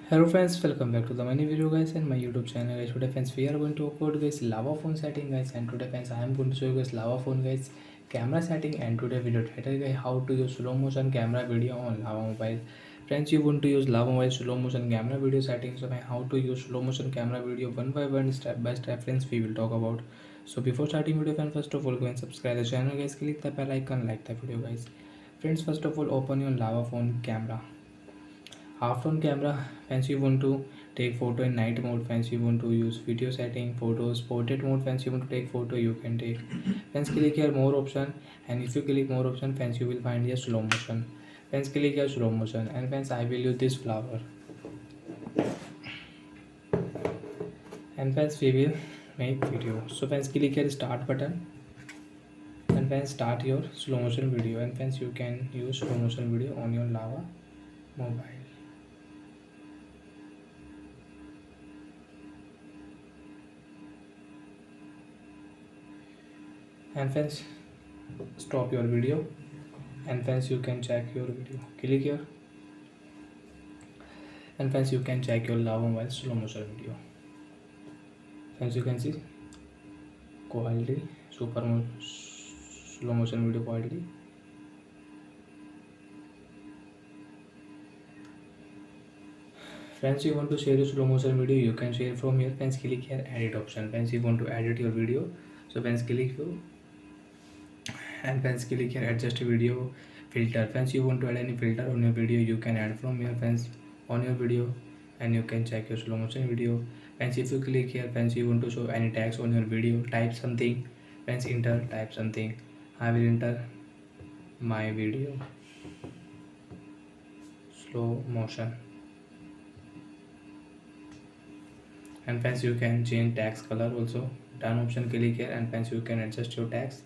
Hello friends, welcome back to the many video guys and my YouTube channel guys. Today friends we are going to upload guys lava phone setting guys, and today friends I am going to show you guys lava phone guys camera setting, and today video title guys how to use slow motion camera video on lava mobile. Friends, you want to use lava mobile slow motion camera video settings, so how to use slow motion camera video one by one step by step friends we will talk about. So before starting video friends, first of all go and subscribe the channel guys, click the bell icon, like the video guys. Friends, first of all open your lava phone camera. After on camera, fans you want to take photo in night mode, fans you want to use video setting, photos, portrait mode, fans you want to take photo, you can take. Fans click here more option, and if you click more option, fans you will find here slow motion. Fans click here slow motion, and fans I will use this flower. And fans we will make video. So fans click here start button, and fans start your slow motion video, and fans you can use slow motion video on your lava mobile. And friends stop your video, and friends you can check your video, click here, and friends you can check your lava mobile slow motion video. Friends you can see quality slow motion video quality. Friends, you want to share your slow motion video, you can share from here. Friends click here edit option. Friends you want to edit your video, so friends click here, and friends click here adjust video filter. Friends you want to add any filter on your video, you can add from here friends on your video, and you can check your slow motion video. Friends, if you click here, friends you want to show any tags on your video, type something. Friends enter, type something. I will enter my video slow motion, and friends you can change tags color also. Done option, click here, and friends you can adjust your tags.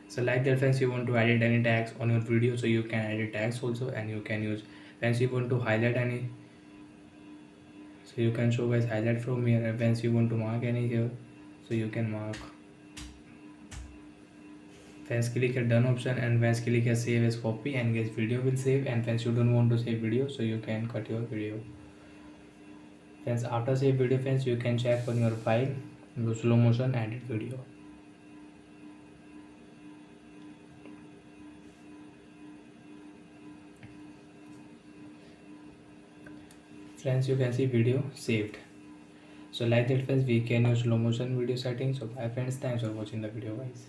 So like that friends, you want to edit any tags on your video, so you can edit tags also, and you can use. Friends, you want to highlight any, so you can show guys highlight from here. And friends, you want to mark any here, so you can mark. Friends click here done option, and friends click here save as copy, and guys video will save. And friends you don't want to save video, so you can cut your video. Friends, after save video friends, you can check on your file, go slow motion edit video. Friends, you can see video saved. So like that friends, we can use slow motion video settings. So bye friends, thanks for watching the video guys.